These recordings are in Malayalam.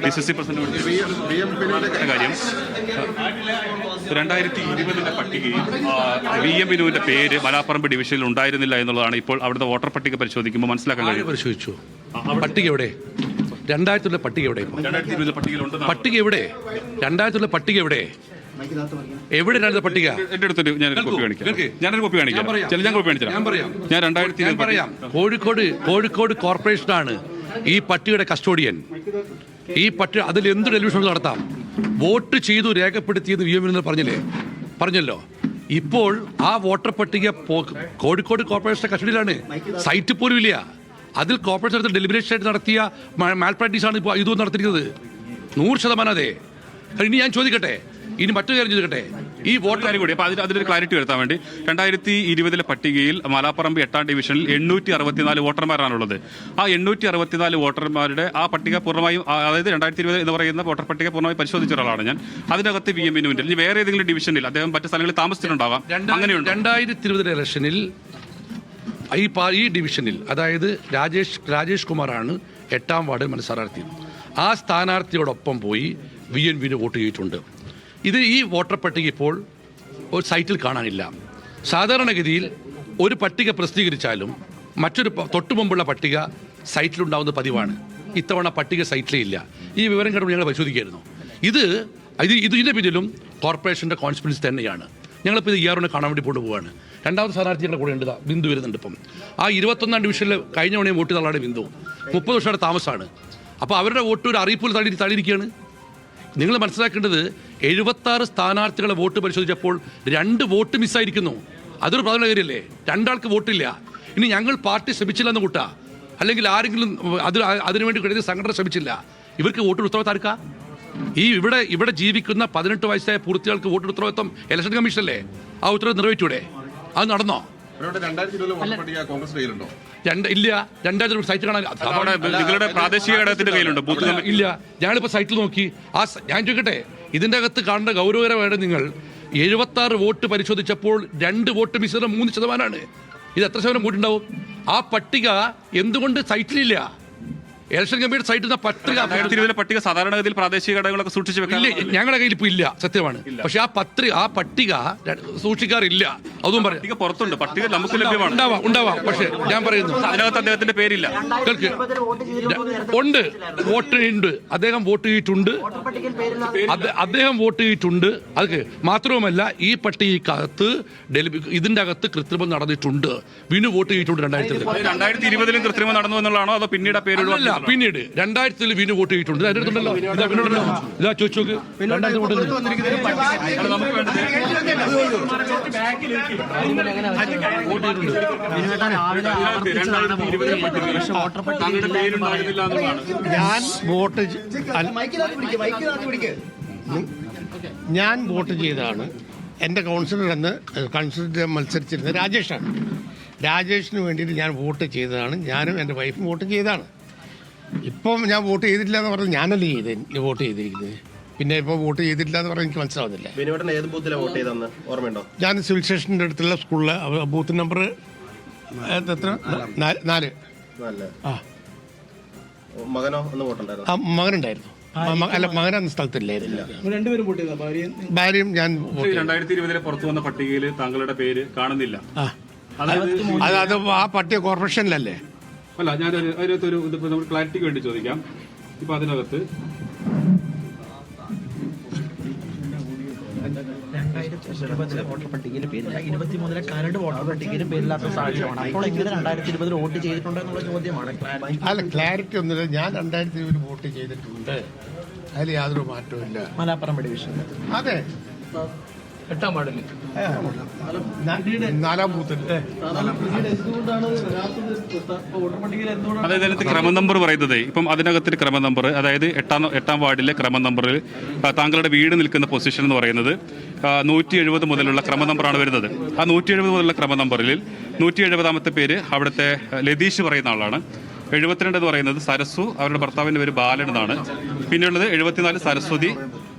DCC പ്രസിഡന്റ് കാര്യം 2020 പട്ടികയിൽ VM ബിനുവിന്റെ പേര് മലാപ്പറമ്പ് ഡിവിഷനിൽ ഉണ്ടായിരുന്നില്ല എന്നുള്ളതാണ് ഇപ്പോൾ അവിടുത്തെ വോട്ടർ പട്ടിക പരിശോധിക്കുമ്പോൾ മനസ്സിലാക്കാൻ കഴിയും. പരിശോധിച്ചു. പട്ടിക എവിടെ? 2000 പട്ടിക എവിടെ? 2020 പട്ടികയിലുണ്ട്. പട്ടിക എവിടെ? 2000 പട്ടിക എവിടെ? എവിടെ പട്ടിക? എന്റെ അടുത്തൊരു ഞാനൊരു കോപ്പി കാണിക്കാം. ഞാൻ കോപ്പി കാണിക്കാം. ഞാൻ പറയാം. കോഴിക്കോട് കോർപ്പറേഷനാണ് ഈ പട്ടികയുടെ കസ്റ്റോഡിയൻ. ഈ പട്ടിക അതിൽ എന്ത് ടെലിവിഷൻ നടത്താം. വോട്ട് ചെയ്തു രേഖപ്പെടുത്തിയത് VM പറഞ്ഞല്ലോ. ഇപ്പോൾ ആ വോട്ടർ പട്ടിക കോഴിക്കോട് കോർപ്പറേഷന്റെ കസ്റ്റഡിയിലാണ്. സൈറ്റ് പോലും ഇല്ല. അതിൽ കോർപ്പറേഷൻ ഡെലിബറേഷൻ ആയിട്ട് നടത്തിയ മാൽ പ്രാക്ടീസാണ് ഇപ്പോൾ ഇതും നടത്തിയിരിക്കുന്നത്. 100% അതെ. ഇനി ഞാൻ ചോദിക്കട്ടെ, ഇനി മറ്റൊരു കാര്യം ചോദിക്കട്ടെ, ഈ വോട്ടർ കൂടി അപ്പോൾ അതിലൊരു ക്ലാരിറ്റി വരുത്താൻ വേണ്ടി 2020 പട്ടികയിൽ മലാപ്പറമ്പ് 8ാം ഡിവിഷനിൽ 864 വോട്ടർമാരാണുള്ളത്. ആ 864 വോട്ടർമാരുടെ ആ പട്ടിക പൂർണ്ണമായും, അതായത് 2020 എന്ന് പറയുന്ന വോട്ടർ പട്ടിക പൂർണ്ണമായി പരിശോധിച്ച ഒരാളാണ് ഞാൻ. അതിനകത്ത് VM ബിനുവിന്റെ ഇനി വേറെ ഏതെങ്കിലും ഡിവിഷനിൽ അദ്ദേഹം മറ്റു സ്ഥലങ്ങളിൽ താമസിച്ചിട്ടുണ്ടാകാം. അങ്ങനെയുണ്ട്. 2020 ഇലക്ഷനിൽ ഈ ഡിവിഷനിൽ, അതായത് രാജേഷ് കുമാറാണ് 8ാം വാർഡിൽ മത്സരാർത്ഥി. ആ സ്ഥാനാർത്ഥിയോടൊപ്പം പോയി VM ബിനു വോട്ട് ചെയ്തിട്ടുണ്ട്. ഇത് ഈ വോട്ടർ പട്ടിക ഇപ്പോൾ ഒരു സൈറ്റിൽ കാണാനില്ല. സാധാരണഗതിയിൽ ഒരു പട്ടിക പ്രസിദ്ധീകരിച്ചാലും മറ്റൊരു തൊട്ടു മുമ്പുള്ള പട്ടിക സൈറ്റിലുണ്ടാവുന്ന പതിവാണ്. ഇത്തവണ പട്ടിക സൈറ്റിലേ ഇല്ല. ഈ വിവരം കണ്ടുകൊണ്ട് ഞങ്ങൾ പരിശോധിക്കുകയായിരുന്നു. ഇതിൻ്റെ പിന്നിലും കോർപ്പറേഷൻ്റെ കോൺസ്പിറൻസി തന്നെയാണ്. ഞങ്ങളിപ്പോൾ ഇത് EROനെ കാണാൻ വേണ്ടി കൊണ്ടുപോവുകയാണ്. രണ്ടാമത്തെ സ്ഥാനാർത്ഥികളുടെ കൂടെ ഉണ്ട്, ബിന്ദു വരുന്നുണ്ട്. ഇപ്പം ആ 21ാം ഡിവിഷനിൽ കഴിഞ്ഞ തവണയും വോട്ട് ചെയ്ത ആളാണ് ബിന്ദു. 30 വർഷമാണ് താമസമാണ്. അപ്പോൾ അവരുടെ വോട്ട് ഒരു അറിയിപ്പിൽ തള്ളിയിരിക്കുകയാണ്. നിങ്ങൾ മനസ്സിലാക്കേണ്ടത് 76 സ്ഥാനാർത്ഥികളെ വോട്ട് പരിശോധിച്ചപ്പോൾ 2 വോട്ട് മിസ്സായിരിക്കുന്നു. അതൊരു പ്രധാന കാര്യമല്ലേ? 2 ആൾക്ക് വോട്ടില്ല. ഇനി ഞങ്ങൾ പാർട്ടി ശ്രമിച്ചില്ലെന്ന് കൂട്ടാ, അല്ലെങ്കിൽ ആരെങ്കിലും അതിനുവേണ്ടി കഴിയുന്ന സംഘടന ശ്രമിച്ചില്ല. ഇവർക്ക് വോട്ട് ഉത്തരവാദിത്തം ആർക്കാ? ഇവിടെ ജീവിക്കുന്ന 18 വയസ്സായ പൂർത്തികൾക്ക് വോട്ട് ഉത്തരവാദിത്തം ഇലക്ഷൻ കമ്മീഷനല്ലേ? ആ ഉത്തരവ് നിറവേറ്റൂടെ? അത് നടന്നോ? ഇല്ല. 2000 സൈറ്റ് കാണാൻ പ്രാദേശിക ഘടകത്തിന്റെ കയ്യിലുണ്ട്. ഇല്ല. ഞങ്ങളിപ്പോൾ സൈറ്റിൽ നോക്കി. ഞാൻ ചോദിക്കട്ടെ, ഇതിൻ്റെ അകത്ത് കാണേണ്ട ഗൗരവകരമായിട്ട് നിങ്ങൾ 76 വോട്ട് പരിശോധിച്ചപ്പോൾ 2 വോട്ട് മിശ്രം 3%. ഇത് എത്ര ശതമാനം വോട്ടുണ്ടാവും? ആ പട്ടിക എന്തുകൊണ്ട് സൈറ്റിലില്ല? ഇലക്ഷൻ കമ്മിറ്റിയുടെ സൈറ്റിൽ നിന്ന് പട്ടിക സാധാരണഗതിയിൽ പ്രാദേശിക ഘടകങ്ങളൊക്കെ സൂക്ഷിച്ചു വെക്കില്ല. ഞങ്ങളുടെ കയ്യിൽ ഇപ്പോൾ ഇല്ല, സത്യമാണ്. പക്ഷെ ആ പട്ടിക സൂക്ഷിക്കാറില്ല. അതും പറയാം. പുറത്തുണ്ട് പട്ടിക, നമുക്ക് ലഭ്യമാണ്. ഉണ്ടാവാം. പക്ഷെ ഞാൻ പറയുന്നു, അതിനകത്ത് അദ്ദേഹത്തിന്റെ പേരില്ല. ഉണ്ട്, വോട്ട് ഉണ്ട്. അദ്ദേഹം വോട്ട് ചെയ്തിട്ടുണ്ട്. അത് മാത്രവുമല്ല, ഈ പട്ടികക്കകത്ത് ഇതിന്റെ അകത്ത് കൃത്രിമം നടന്നിട്ടുണ്ട്. വിനു വോട്ട് ചെയ്തിട്ടുണ്ട്. 2020 കൃത്രിമം നടന്നു എന്നുള്ളതാണോ, അതോ പിന്നീട് പേര്? പിന്നീട് 2000 വിനു വോട്ട് ചെയ്തിട്ടുണ്ട്. അതിനടുത്തുണ്ടല്ലോ, ഇതാ ചോദിച്ചു നോക്ക്. 2000 വോട്ട് ഞാൻ വോട്ട് ചെയ്തതാണ്. എൻ്റെ കൗൺസിലർ മത്സരിച്ചിരുന്നത് രാജേഷാണ്. രാജേഷിന് വേണ്ടിയിട്ട് ഞാൻ വോട്ട് ചെയ്തതാണ്. ഞാനും എൻ്റെ വൈഫും വോട്ട് ചെയ്തതാണ്. ഇപ്പം ഞാൻ വോട്ട് ചെയ്തിട്ടില്ല എന്ന് പറഞ്ഞാൽ ഞാനല്ലേ വോട്ട് ചെയ്തിരിക്കുന്നത്. പിന്നെ ഇപ്പോൾ വോട്ട് ചെയ്തിട്ടില്ല എന്ന് പറഞ്ഞാൽ എനിക്ക് മനസ്സിലാവുന്നില്ല. ഞാൻ സിവിൽ സ്റ്റേഷൻ്റെ അടുത്തുള്ള സ്കൂളിലെ ബൂത്ത് നമ്പർ എത്ര? 4. മകനുണ്ടായിരുന്നു. അല്ല, മകനന്ന് സ്ഥലത്തില്ലായിരുന്നു. ഭാര്യയും ഞാൻ. 2020 പുറത്തു വന്ന പട്ടികയിൽ താങ്കളുടെ പേര് കാണുന്നില്ല. അത് ആ പട്ടിക കോർപ്പറേഷനിലല്ലേ? അല്ല, ഞാൻ അതിനകത്തൊരു നമ്മൾ ക്ലാരിറ്റിക്ക് വേണ്ടി ചോദിക്കാം. ഇപ്പൊ അതിനകത്ത് 2020 വോട്ടർ പട്ടികയിൽ പേരില്ല. 23 കരട് വോട്ടർ പട്ടികയിൽ പേരില്ലാത്ത സാക്ഷ്യമാണ്. അപ്പോൾ എങ്ങനെ 2020 വോട്ട് ചെയ്തിട്ടുണ്ടെന്നുള്ള ചോദ്യമാണ്. അല്ല, ക്ലാരിറ്റി ഒന്നുമില്ല. ഞാൻ 2020 വോട്ട് ചെയ്തിട്ടുണ്ട്. അതിൽ യാതൊരു മാറ്റവും ഇല്ല. മലാപ്പറമ്പ് ഡിവിഷൻ. അതെ, 8ാം വാർഡിൽ 4ാം ബൂത്തിൽ. അതായത് അതിനകത്ത് ക്രമ നമ്പർ പറയുന്നത്, ഇപ്പം അതിനകത്തൊരു ക്രമ നമ്പർ, അതായത് 8ാം വാർഡിലെ ക്രമ നമ്പറിൽ താങ്കളുടെ വീട് നിൽക്കുന്ന പൊസിഷൻ എന്ന് പറയുന്നത് 170 മുതലുള്ള ക്രമ നമ്പറാണ് വരുന്നത്. ആ 170 മുതലുള്ള ക്രമ നമ്പറിൽ 170ാമത്തെ പേര് അവിടുത്തെ ലതീഷ് പറയുന്ന ആളാണ്. 72 എന്ന് പറയുന്നത് സരസു, അവരുടെ ഭർത്താവിൻ്റെ പേര് ബാലൻ എന്നാണ്. പിന്നെയുള്ളത് 74 സരസ്വതി,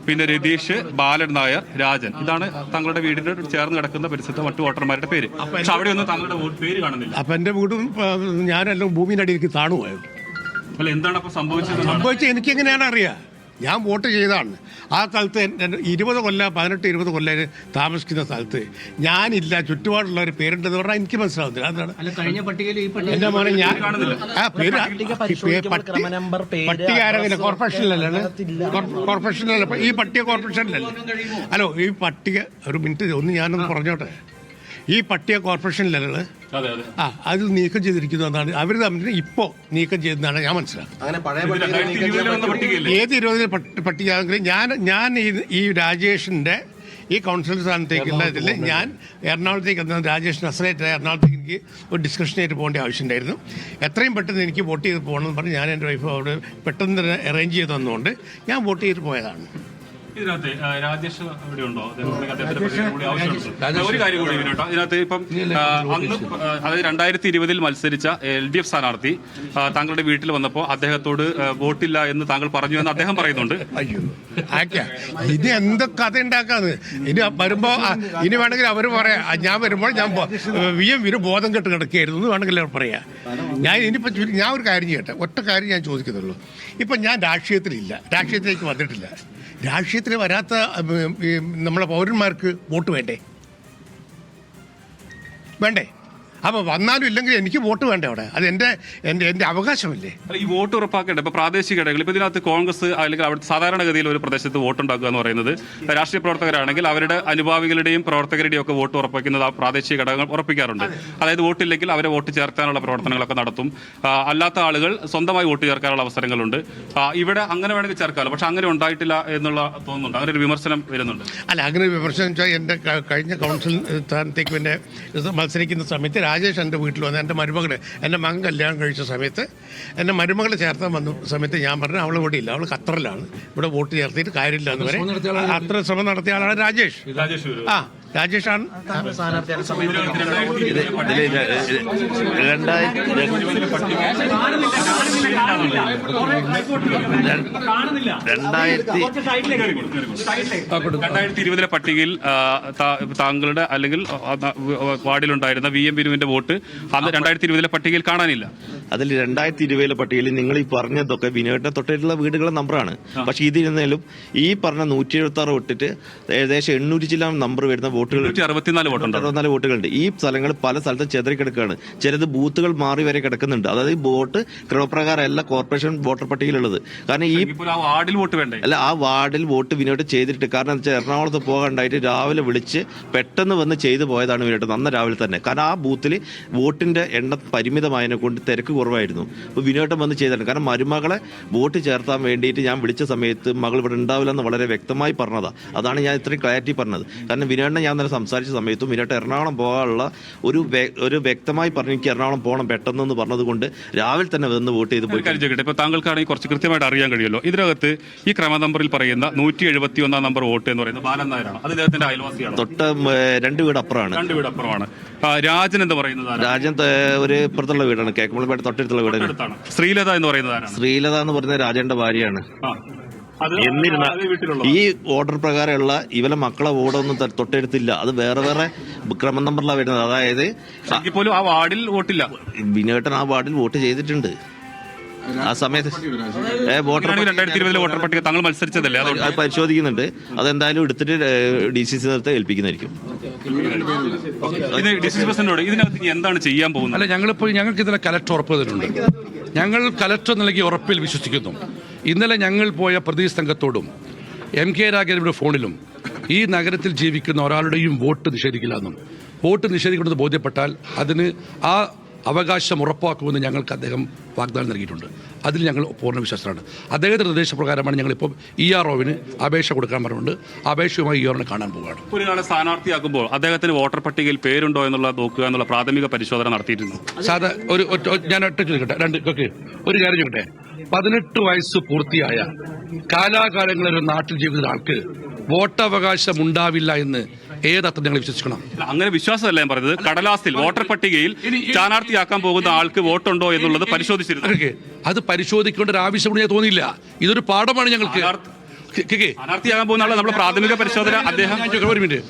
പിന്നെ രതീഷ്, ബാലൻ നായർ, രാജൻ. ഇതാണ് താങ്കളുടെ വീടിന്റെ ചേർന്ന് കിടക്കുന്ന പരിസരത്തെ മറ്റു വോട്ടർമാരുടെ പേര്. പക്ഷെ അവിടെ ഒന്നും താങ്കളുടെ പേര് കാണുന്നില്ല. അപ്പൊ എന്റെ വീടും ഞാനെല്ലാം ഭൂമിയുടെ അടിയിലേക്ക് താണുപോയത്. അല്ല, എന്താണ് അപ്പൊ സംഭവിച്ചത് എനിക്കെങ്ങനെയാണ് അറിയാം. ഞാൻ വോട്ട് ചെയ്തതാണ്. ആ സ്ഥലത്ത് 18 കൊല്ലം താമസിക്കുന്ന സ്ഥലത്ത് ഞാനില്ല, ചുറ്റുപാടുള്ളവർ പേരുണ്ടെന്ന് പറഞ്ഞാൽ എനിക്ക് മനസ്സിലാവുന്നില്ല. അതാണ് എന്റെ മോനെ ഞാൻ പട്ടിക ആരെങ്കിലും കോർപ്പറേഷനിലല്ല, ഈ പട്ടിക കോർപ്പറേഷനിലല്ലേ? ഹലോ, ഈ പട്ടിക ഒരു മിനിറ്റ് ഒന്ന് ഞാനൊന്ന് പറഞ്ഞോട്ടെ. ഈ പട്ടിക കോർപ്പറേഷനിലല്ലേ? അത് നീക്കം ചെയ്തിരിക്കുന്നു എന്നാണ് അവർ തമ്മിൽ ഇപ്പോൾ നീക്കം ചെയ്തെന്നാണ് ഞാൻ മനസ്സിലാക്കുന്നത്. ഏത് 20 പട്ടികയാണെങ്കിലും ഞാൻ ഈ രാജേഷിന്റെ ഈ കൗൺസിൽ സ്ഥാനത്തേക്കുള്ള ഇതിൽ ഞാൻ എറണാകുളത്തേക്ക് രാജേഷിന് അസലായിട്ട് എറണാകുളത്തേക്ക് എനിക്ക് ഒരു ഡിസ്കഷനായിട്ട് പോകേണ്ട ആവശ്യമുണ്ടായിരുന്നു. എത്രയും പെട്ടെന്ന് എനിക്ക് വോട്ട് ചെയ്ത് പോകണമെന്ന് പറഞ്ഞ് ഞാൻ എൻ്റെ വൈഫ് അവിടെ പെട്ടെന്ന് തന്നെ അറേഞ്ച് ചെയ്ത് തന്നുകൊണ്ട് ഞാൻ വോട്ട് ചെയ്ത് പോയതാണ്. ഇതിനകത്ത് രാജേഷ് ഇവിടെ ഉണ്ടോ? ഒരു കാര്യം കൂടി ഇതിനകത്ത് ഇപ്പം അന്ന് അതായത് 2020 മത്സരിച്ച LDF സ്ഥാനാർത്ഥി താങ്കളുടെ വീട്ടിൽ വന്നപ്പോൾ അദ്ദേഹത്തോട് വോട്ടില്ല എന്ന് താങ്കൾ പറഞ്ഞു എന്ന് അദ്ദേഹം പറയുന്നുണ്ട്. അയ്യോ, ഇനി എന്തൊക്കെ കഥ ഉണ്ടാക്കാന്ന്. ഇനി വരുമ്പോ ഇനി വേണമെങ്കിൽ അവർ പറയാം, ഞാൻ വരുമ്പോൾ ഞാൻ വിന് ബോധം കെട്ട് കിടക്കുകയായിരുന്നു എന്ന് വേണമെങ്കിൽ അവർ പറയാം. ഞാൻ ഒരു കാര്യം ചെയ്യട്ടെ, ഒറ്റ കാര്യം ഞാൻ ചോദിക്കുന്നുള്ളൂ. ഇപ്പം ഞാൻ രാഷ്ട്രീയത്തിലേക്ക് വന്നിട്ടില്ല. രാഷ്ട്രീയത്തിൽ വരാത്ത നമ്മളെ പൗരന്മാർക്ക് വോട്ട് വേണ്ടേ? അപ്പോൾ വന്നാലും ഇല്ലെങ്കിൽ എനിക്ക് വോട്ട് വേണ്ടേ അവിടെ? അത് എൻ്റെ അവകാശമല്ലേ? ഈ വോട്ട് ഉറപ്പാക്കേണ്ടത് ഇപ്പോൾ പ്രാദേശിക ഘടകങ്ങൾ, ഇപ്പോൾ ഇതിനകത്ത് കോൺഗ്രസ് അല്ലെങ്കിൽ അവിടെ സാധാരണഗതിയിൽ ഒരു പ്രദേശത്ത് വോട്ടുണ്ടാക്കുക എന്ന് പറയുന്നത് രാഷ്ട്രീയ പ്രവർത്തകരാണെങ്കിൽ അവരുടെ അനുഭാവികളുടെയും പ്രവർത്തകരുടെയും ഒക്കെ വോട്ട് ഉറപ്പിക്കുന്നത് ആ പ്രാദേശിക ഘടകങ്ങൾ ഉറപ്പിക്കാറുണ്ട്. അതായത് വോട്ടില്ലെങ്കിൽ അവരെ വോട്ട് ചേർക്കാനുള്ള പ്രവർത്തനങ്ങളൊക്കെ നടത്തും. അല്ലാത്ത ആളുകൾ സ്വന്തമായി വോട്ട് ചേർക്കാനുള്ള അവസരങ്ങളുണ്ട്. ഇവിടെ അങ്ങനെ വേണമെങ്കിൽ ചേർക്കാമല്ലോ, പക്ഷെ അങ്ങനെ ഉണ്ടായിട്ടില്ല എന്നുള്ള തോന്നുന്നുണ്ട്. അങ്ങനെ ഒരു വിമർശനം വരുന്നുണ്ട്. അല്ല, അങ്ങനെ വിമർശനം വെച്ചാൽ എൻ്റെ കഴിഞ്ഞ കൗൺസിൽ സ്ഥാനത്തേക്ക് പിന്നെ മത്സരിക്കുന്ന സമയത്ത് രാജേഷ് എൻ്റെ വീട്ടിൽ വന്ന് എൻ്റെ മകൻ കല്യാണം കഴിച്ച സമയത്ത് എൻ്റെ മരുമകളെ ചേർത്താൻ വന്ന സമയത്ത് ഞാൻ പറഞ്ഞു അവൾ ഇവിടെ ഇല്ല, അവൾ ഖത്തറിലാണ്, ഇവിടെ വോട്ട് ചേർത്തിട്ട് കാര്യമില്ല എന്ന് വരെ അത്ര ശ്രമം നടത്തിയ ആളാണ് രാജേഷ്. രാജേഷാണ് പട്ടികയിൽ താങ്കളുടെ അല്ലെങ്കിൽ വാർഡിലുണ്ടായിരുന്ന VM ബിനുവിന്റെ വോട്ട് അന്ന് 2020 പട്ടികയിൽ കാണാനില്ല. അതിൽ 2020 പട്ടികയിൽ നിങ്ങൾ ഈ പറഞ്ഞതൊക്കെ വിനോദിനെ തൊട്ടിട്ടുള്ള വീടുകളുടെ നമ്പറാണ്. പക്ഷെ ഇതിരുന്നാലും ഈ പറഞ്ഞ 176 വിട്ടിട്ട് ഏകദേശം 800 ചില നമ്പർ വരുന്ന വോട്ടുകൾ 64 വോട്ടുകളുണ്ട്. ഈ സ്ഥലങ്ങൾ പല സ്ഥലത്തും ചെതറിക്കിടക്കുകയാണ്. ചിലത് ബൂത്തുകൾ മാറി വരെ കിടക്കുന്നുണ്ട്. അതായത് ഈ വോട്ട് ക്രമപ്രകാരമല്ല കോർപ്പറേഷൻ വോട്ടർ പട്ടികയിലുള്ളത്. കാരണം ഈ വാർഡിൽ വോട്ട് വേണ്ടേ? അല്ല, ആ വാർഡിൽ വോട്ട് വിനോദ് ചെയ്തിട്ട്, കാരണം എന്താ വെച്ചാൽ എറണാകുളത്ത് പോകാണ്ടായിട്ട് രാവിലെ വിളിച്ച് പെട്ടെന്ന് വന്ന് ചെയ്തു പോയതാണ് വിനോദ് അന്ന് രാവിലെ തന്നെ. കാരണം ആ ബൂത്തിൽ വോട്ടിന്റെ എണ്ണം പരിമിതമായതിനെ കൊണ്ട് തിരക്ക് കുറവായിരുന്നു. അപ്പോൾ വിനോദം വന്ന് ചെയ്തിട്ടുണ്ട്. കാരണം മരുമകളെ വോട്ട് ചേർത്താൻ വേണ്ടിയിട്ട് ഞാൻ വിളിച്ച സമയത്ത് മകൾ ഇവിടെ ഉണ്ടാവില്ല എന്ന് വളരെ വ്യക്തമായി പറഞ്ഞതാണ്. അതാണ് ഞാൻ ഇത്രയും ക്ലാരിറ്റി പറഞ്ഞത്. കാരണം വിനോദിനെ ഞാൻ തന്നെ സംസാരിച്ച സമയത്തും വിനോദ് എറണാകുളം പോകാനുള്ള ഒരു വ്യക്തമായി പറഞ്ഞു എനിക്ക് എറണാകുളം പോകണം പെട്ടെന്ന് പറഞ്ഞത് കൊണ്ട് രാവിലെ തന്നെ വന്ന് വോട്ട് ചെയ്ത് പോയി. ഇപ്പോൾ താങ്കൾക്കാണെങ്കിൽ കുറച്ച് കൃത്യമായിട്ട് അറിയാൻ കഴിയുമല്ലോ. ഇതിനകത്ത് ഈ ക്രമ നമ്പറിൽ പറയുന്ന 171 നമ്പർ വോട്ട് എന്ന് പറയുന്നത് ബാലൻ നായരാണ്. അത് ഇദ്ദേഹത്തിന്റെ അയൽവാസിയാണ്. തൊട്ട് 2 വീട് അപ്പുറമാണ്. രാജൻ എന്ന് പറയുന്നത് രാജൻ ഒരു ഇപ്പുറത്തുള്ള വീടാണ്, കേക്കുമ്പളപ്പേട്ട തൊട്ടടുത്തുള്ള വീടാണ്. ശ്രീലത എന്ന് പറയുന്നത് ശ്രീലത എന്ന് പറയുന്നത് രാജന്റെ ഭാര്യയാണ്. ഈ ഓർഡർ പ്രകാരമുള്ള ഇവരെ മക്കളെ വോട്ടൊന്നും തൊട്ടെടുത്തില്ല. അത് വേറെ ക്രമ നമ്പറിലാണ് വരുന്നത്. അതായത് പോലും ആ വാർഡിൽ വോട്ടില്ല. വിനോദൻ ആ വാർഡിൽ വോട്ട് ചെയ്തിട്ടുണ്ട്. ആ സമയത്ത് 2020 വോട്ടർ പട്ടിക താങ്കൾ മത്സരിച്ചതല്ലേ, അത് പരിശോധിക്കുന്നുണ്ട്. അതെന്തായാലും എടുത്തിട്ട് DCC നേരത്തെ ഏൽപ്പിക്കുന്നതായിരിക്കും. ഇതിനകത്ത് എന്താണ് ചെയ്യാൻ പോകുന്നത്? അല്ല, ഞങ്ങൾക്ക് ഇന്നലെ കലക്ടർ ഉറപ്പ് തന്നിട്ടുണ്ട്. ഞങ്ങൾ കലക്ടർ നൽകിയ ഉറപ്പിൽ വിശ്വസിക്കുന്നു. ഇന്നലെ ഞങ്ങൾ പോയ പ്രതി സംഘത്തോടും MK രാഘവന്റെ ഫോണിലും ഈ നഗരത്തിൽ ജീവിക്കുന്ന ഒരാളുടെയും വോട്ട് നിഷേധിക്കില്ലെന്നും വോട്ട് നിഷേധിക്കുന്നത് ബോധ്യപ്പെട്ടാൽ അതിന് ആ അവകാശം ഉറപ്പാക്കുമെന്ന് ഞങ്ങൾക്ക് അദ്ദേഹം വാഗ്ദാനം നൽകിയിട്ടുണ്ട്. അതിൽ ഞങ്ങൾ പൂർണ്ണ വിശ്വാസമാണ്. അദ്ദേഹത്തിന്റെ നിർദ്ദേശപ്രകാരമാണ് ഞങ്ങളിപ്പോൾ EROവിന് അപേക്ഷ കൊടുക്കാൻ പറഞ്ഞിട്ടുണ്ട്. അപേക്ഷയുമായി EROനെ കാണാൻ പോവുകയാണ്. ഒരാളെ സ്ഥാനാർത്ഥിയാക്കുമ്പോൾ അദ്ദേഹത്തിന് വോട്ടർ പട്ടികയിൽ പേരുണ്ടോ എന്നുള്ള നോക്കുക എന്നുള്ള പ്രാഥമിക പരിശോധന നടത്തിയിരുന്നു. ഞാൻ ഒരു കാര്യം ചോദിക്കട്ടെ. 18 വയസ്സ് പൂർത്തിയായ കാലാകാലങ്ങളിൽ ഒരു നാട്ടിൽ ജീവിക്കുന്ന ആൾക്ക് വോട്ടവകാശം ഉണ്ടാവില്ല എന്ന് ഏതർത്ഥം ഞങ്ങൾ വിശ്വസിക്കണം? അങ്ങനെ വിശ്വാസമല്ല ഞാൻ പറഞ്ഞത്. കടലാസിൽ വോട്ടർ പട്ടികയിൽ സ്ഥാനാർത്ഥിയാക്കാൻ പോകുന്ന ആൾക്ക് വോട്ടുണ്ടോ എന്നുള്ളത് പരിശോധിച്ചിരുന്നു. അത് പരിശോധിക്കേണ്ട ഒരു ആവശ്യമുണ്ട് ഞാൻ തോന്നിയില്ല. ഇതൊരു പാഠമാണ് ഞങ്ങൾക്ക്. സ്ഥാനാർത്ഥിയാകാൻ പോകുന്ന ആളെ നമ്മുടെ പ്രാഥമിക പരിശോധന അദ്ദേഹം ഒരു മിനിറ്റ്.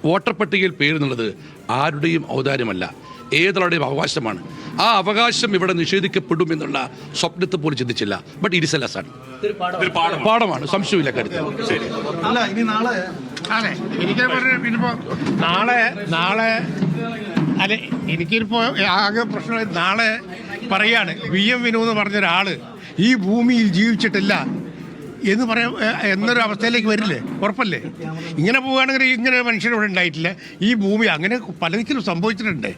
വോട്ടർ പട്ടികയിൽ പേരെന്നുള്ളത് ആരുടെയും ഔദാര്യമല്ല. ഏതൊരാളുടെയും അവകാശമാണ്. ആ അവകാശം ഇവിടെ നിഷേധിക്കപ്പെടും എന്നുള്ള സ്വപ്നത്തെ പോലും ചിന്തിച്ചില്ല. But it is a lesson, പാഠമാണ്, സംശയമില്ല കാര്യത്തിൽ. അല്ല ഇനി നാളെ അതെ എനിക്കിപ്പോ നാളെ അല്ലെ എനിക്കിപ്പോ ആകെ പ്രശ്നം നാളെ പറയാണ് VM വിനു എന്ന് പറഞ്ഞൊരാള് ഈ ഭൂമിയിൽ ജീവിച്ചിട്ടില്ല എന്ന് പറയാൻ എന്നൊരു അവസ്ഥയിലേക്ക് വരില്ലേ? ഉറപ്പല്ലേ? ഇങ്ങനെ പോവുകയാണെങ്കിൽ ഇങ്ങനെ മനുഷ്യരിവിടെ ഉണ്ടായിട്ടില്ല. ഈ ഭൂമി അങ്ങനെ പലതിലും സംഭവിച്ചിട്ടുണ്ട്.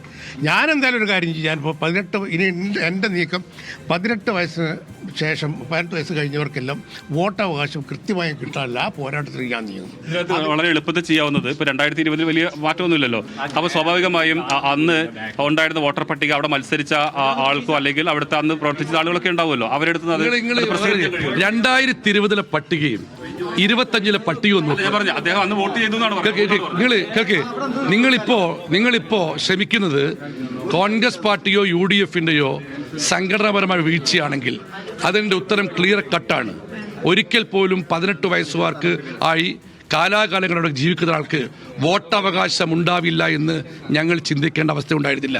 ഞാൻ എന്തായാലും ഒരു കാര്യം ചെയ്യാൻ ഇപ്പോൾ 18 ഇനി എൻ്റെ നീക്കം 18 വയസ്സിന് ശേഷം 18 വയസ്സ് കഴിഞ്ഞവർക്കെല്ലാം വോട്ടവകാശം കൃത്യമായി കിട്ടാനില്ല. ആ പോരാട്ടത്തിൽ ഞാൻ നീങ്ങും. വളരെ എളുപ്പത്തിൽ ചെയ്യാവുന്നത് ഇപ്പോൾ 2020 വലിയ മാറ്റമൊന്നുമില്ലല്ലോ. അപ്പോൾ സ്വാഭാവികമായും അന്ന് ഉണ്ടായിരുന്ന വോട്ടർ പട്ടിക അവിടെ മത്സരിച്ച ആൾക്കോ അല്ലെങ്കിൽ അവിടുത്തെ അന്ന് പ്രവർത്തിച്ച ആളുകളൊക്കെ ഉണ്ടാവുമല്ലോ, അവരെടുത്ത് 2020 പട്ടികയും 25 പട്ടികയൊന്നും അദ്ദേഹം അന്ന് വോട്ട് ചെയ്തു എന്നാണ്. നിങ്ങളിപ്പോ ശ്രമിക്കുന്നത് കോൺഗ്രസ് പാർട്ടിയോ UDFന്റെയോ സംഘടനാപരമായ വീഴ്ചയാണെങ്കിൽ അതിന്റെ ഉത്തരം ക്ലിയർ കട്ടാണ്. ഒരിക്കൽ പോലും 18 വയസ്സുകാർക്ക് ആയി കാലാകാലങ്ങളോടെ ജീവിക്കുന്ന ആൾക്ക് വോട്ടവകാശം ഉണ്ടാവില്ല എന്ന് ഞങ്ങൾ ചിന്തിക്കേണ്ട അവസ്ഥ ഉണ്ടായിരുന്നില്ല.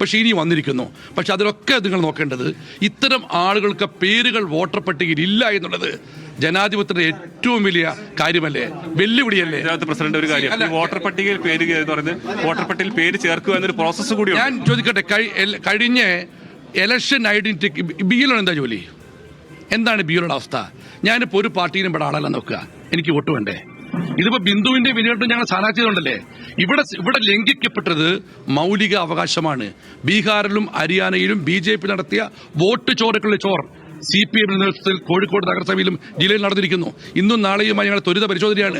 പക്ഷേ ഇനി വന്നിരിക്കുന്നു. പക്ഷെ അതിലൊക്കെ നിങ്ങൾ നോക്കേണ്ടത് ഇത്തരം ആളുകൾക്ക് പേരുകൾ വോട്ടർ പട്ടികയിൽ ഇല്ല എന്നുള്ളത് ജനാധിപത്യത്തിന്റെ ഏറ്റവും വലിയ കാര്യമല്ലേ, വെല്ലുവിളിയല്ലേ? പ്രസിഡന്റ് ഒരു കാര്യം, വോട്ടർ പട്ടികയിൽ പേര് വോട്ടർ പട്ടികയിൽ പേര് ചേർക്കുക എന്നൊരു പ്രോസസ്സ് കൂടി. ഞാൻ ചോദിക്കട്ടെ, കഴിഞ്ഞ ഇലക്ഷൻ ഐഡന്റിറ്റി ബിയിലാണ് എന്താ ജോലി? എന്താണ് ബിയുടെ അവസ്ഥ? ഞാനിപ്പോൾ ഒരു പാർട്ടിയിലും ഇവിടെ ആളല്ല നോക്കുക, എനിക്ക് വോട്ട് വേണ്ടേ? ഇതിപ്പോ ബിന്ദുവിന്റെ വിനിയോഗം ഞങ്ങൾ സ്ഥാനാർത്ഥികളുണ്ടല്ലേ. ഇവിടെ ലംഘിക്കപ്പെട്ടത് മൗലിക അവകാശമാണ്. ബീഹാറിലും ഹരിയാനയിലും BJP നടത്തിയ വോട്ട് ചോരക്കുള്ള ചോർ CPM നേതൃത്വത്തിൽ കോഴിക്കോട് നഗരസഭയിലും ജില്ലയിൽ നടന്നിരിക്കുന്നു. ഇന്നും നാളെയുമായി ഞങ്ങൾ ത്വരിത പരിശോധനയാണ്.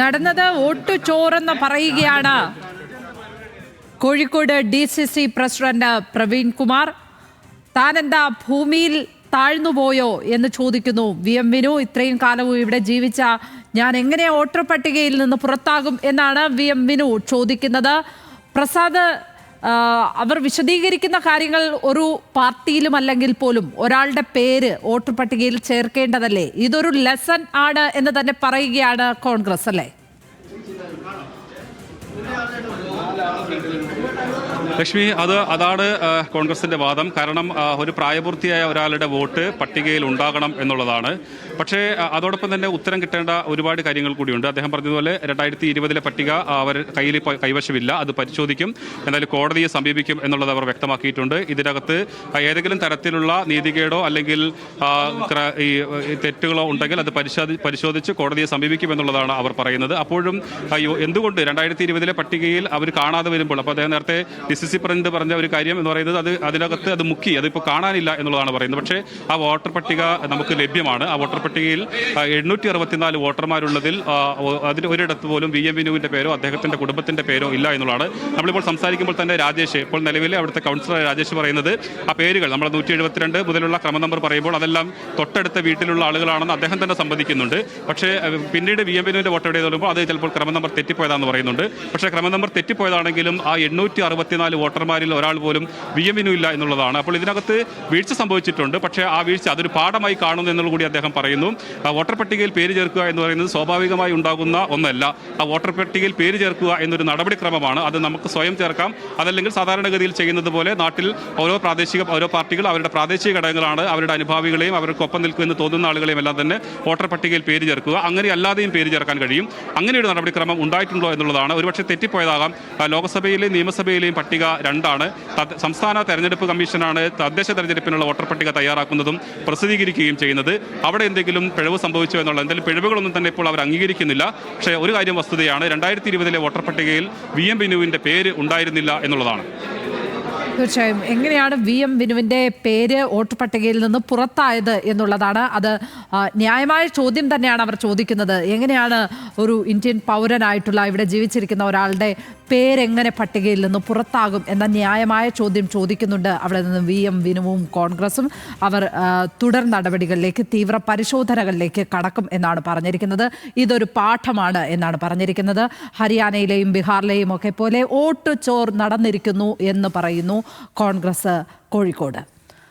നടന്നത് വോട്ട് ചോറെന്ന് പറയുകയാണ് കോഴിക്കോട് DCC പ്രസിഡന്റ് പ്രവീൺ കുമാർ. താനെന്താ ഭൂമിയിൽ താഴ്ന്നുപോയോ എന്ന് ചോദിക്കുന്നു VM വിനു. ഇത്രയും കാലവും ഇവിടെ ജീവിച്ച ഞാൻ എങ്ങനെ വോട്ടർ പട്ടികയിൽ നിന്ന് പുറത്താകും എന്നാണ് VM വിനു ചോദിക്കുന്നത്. പ്രസാദ്, അവർ വിശദീകരിക്കുന്ന കാര്യങ്ങൾ ഒരു പാർട്ടിയിലും അല്ലെങ്കിൽ പോലും ഒരാളുടെ പേര് വോട്ടർ പട്ടികയിൽ ചേർക്കേണ്ടതല്ലേ? ഇതൊരു ലെസൺ ആണ് എന്ന് തന്നെ പറയുകയാണ് കോൺഗ്രസ് അല്ലേ? ലക്ഷ്മി, അതാണ് കോൺഗ്രസിന്റെ വാദം. കാരണം ഒരു പ്രായപൂർത്തിയായ ഒരാളുടെ വോട്ട് പട്ടികയിൽ ഉണ്ടാകണം എന്നുള്ളതാണ്. പക്ഷേ അതോടൊപ്പം തന്നെ ഉത്തരം കിട്ടേണ്ട ഒരുപാട് കാര്യങ്ങൾ കൂടിയുണ്ട്. അദ്ദേഹം പറഞ്ഞതുപോലെ 2020 പട്ടിക അവർ കൈവശമില്ല, അത് പരിശോധിക്കും, എന്തായാലും കോടതിയെ സമീപിക്കും എന്നുള്ളത് അവർ വ്യക്തമാക്കിയിട്ടുണ്ട്. ഇതിനകത്ത് ഏതെങ്കിലും തരത്തിലുള്ള നീതികേടോ അല്ലെങ്കിൽ ഈ തെറ്റുകളോ ഉണ്ടെങ്കിൽ അത് പരിശോധിച്ച് കോടതിയെ സമീപിക്കും എന്നുള്ളതാണ് അവർ പറയുന്നത്. അപ്പോഴും എന്തുകൊണ്ട് 2020 പട്ടികയിൽ അവർ കാണാതെ വരുമ്പോൾ, അപ്പോൾ അദ്ദേഹം നേരത്തെ DCC പ്രസിഡന്റ് പറഞ്ഞ ഒരു കാര്യം എന്ന് പറയുന്നത് അതിനകത്ത് അത് മുക്കി, അതിപ്പോൾ കാണാനില്ല എന്നുള്ളതാണ് പറയുന്നത്. പക്ഷേ ആ വോട്ടർ പട്ടിക നമുക്ക് ലഭ്യമാണ്. ആ വോട്ടർ പട്ടികയിൽ 864 വോട്ടർമാരുള്ളതിൽ അതിന് ഒരിടത്ത് പോലും VM വിനുവിന്റെ പേരോ അദ്ദേഹത്തിന്റെ കുടുംബത്തിന്റെ പേരോ ഇല്ല എന്നുള്ളതാണ്. നമ്മളിപ്പോൾ സംസാരിക്കുമ്പോൾ തന്നെ രാജേഷ്, ഇപ്പോൾ നിലവിലെ അവിടുത്തെ കൗൺസിലർ രാജേഷ് പറയുന്നത് ആ പേരുകൾ നമ്മൾ 172 മുതലുള്ള ക്രമ നമ്പർ പറയുമ്പോൾ അതെല്ലാം തൊട്ടടുത്ത വീട്ടിലുള്ള ആളുകളാണെന്ന് അദ്ദേഹം തന്നെ സമ്മതിക്കുന്നുണ്ട്. പക്ഷേ പിന്നീട് VM വിനുവിന്റെ വോട്ട് എവിടെ നോക്കുമ്പോൾ അത് ചിലപ്പോൾ ക്രമ നമ്പർ തെറ്റിപ്പോയതാണെന്ന് പറയുന്നുണ്ട്. പക്ഷേ ക്രമ നമ്പർ തെറ്റിപ്പോയതാണെങ്കിലും ആ 864 വോട്ടർമാരിൽ ഒരാൾ പോലും VM വിനു ഇല്ല എന്നുള്ളതാണ്. അപ്പോൾ ഇതിനകത്ത് വീഴ്ച സംഭവിച്ചിട്ടുണ്ട്. പക്ഷേ ആ വീഴ്ച അതൊരു പാഠമായി കാണുന്നു എന്നുള്ള കൂടി അദ്ദേഹം പറയുന്നു. വോട്ടർ പട്ടികയിൽ പേര് ചേർക്കുക എന്ന് പറയുന്നത് സ്വാഭാവികമായി ഉണ്ടാകുന്ന ഒന്നല്ല. ആ വോട്ടർ പട്ടികയിൽ പേര് ചേർക്കുക എന്നൊരു നടപടിക്രമമാണ്. അത് നമുക്ക് സ്വയം ചേർക്കാം, അതല്ലെങ്കിൽ സാധാരണഗതിയിൽ ചെയ്യുന്നത് പോലെ നാട്ടിൽ ഓരോ പാർട്ടികൾ അവരുടെ പ്രാദേശിക ഘടകങ്ങളാണ്, അവരുടെ അനുഭാവികളെയും അവർക്കൊപ്പം നിൽക്കുമെന്ന് തോന്നുന്ന ആളുകളെയും എല്ലാം തന്നെ വോട്ടർ പട്ടികയിൽ പേര് ചേർക്കുക. അങ്ങനെ അല്ലാതെയും പേര് ചേർക്കാൻ കഴിയും. അങ്ങനെ ഒരു നടപടിക്രമം ഉണ്ടായിട്ടുണ്ടോ എന്നുള്ളതാണ്. ഒരുപക്ഷെ തെറ്റിപ്പോയതാകാം. ലോക്സഭയിലെയും നിയമസഭയിലെയും പട്ടിക രണ്ടാണ്. സംസ്ഥാന തെരഞ്ഞെടുപ്പ് കമ്മീഷനാണ് തദ്ദേശ തെരഞ്ഞെടുപ്പിനുള്ള വോട്ടർ പട്ടിക തയ്യാറാക്കുന്നതും പ്രസിദ്ധീകരിക്കുകയും ചെയ്യുന്നത്. അവിടെ എന്തെങ്കിലും പിഴവ് സംഭവിച്ചോ എന്നുള്ള എന്തെങ്കിലും പിഴവുകളൊന്നും തന്നെ ഇപ്പോൾ അവർ അംഗീകരിക്കുന്നില്ല. പക്ഷേ ഒരു കാര്യം വസ്തുതയാണ്, 2020 വോട്ടർ പട്ടികയിൽ VM വിനുവിന്റെ പേര് ഉണ്ടായിരുന്നില്ല എന്നുള്ളതാണ്. തീർച്ചയായും എങ്ങനെയാണ് VM വിനുവിൻ്റെ പേര് വോട്ടർ പട്ടികയിൽ നിന്ന് പുറത്തായത് എന്നുള്ളതാണ്. അത് ന്യായമായ ചോദ്യം തന്നെയാണ് അവർ ചോദിക്കുന്നത്. എങ്ങനെയാണ് ഒരു ഇന്ത്യൻ പൗരനായിട്ടുള്ള ഇവിടെ ജീവിച്ചിരിക്കുന്ന ഒരാളുടെ പേരെങ്ങനെ പട്ടികയിൽ നിന്ന് പുറത്താകും എന്ന ന്യായമായ ചോദ്യം ചോദിക്കുന്നുണ്ട്. അവിടെ നിന്ന് VM വിനുവും കോൺഗ്രസും അവർ തുടർ നടപടികളിലേക്ക്, തീവ്ര പരിശോധനകളിലേക്ക് കടക്കും എന്നാണ് പറഞ്ഞിരിക്കുന്നത്. ഇതൊരു പാഠമാണ് എന്നാണ് പറഞ്ഞിരിക്കുന്നത്. ഹരിയാനയിലെയും ബീഹാറിലെയും ഒക്കെ പോലെ വോട്ട് ചോർ നടന്നിരിക്കുന്നു എന്ന് പറയുന്നു കോൺഗ്രസ് കോഴിക്കോട്.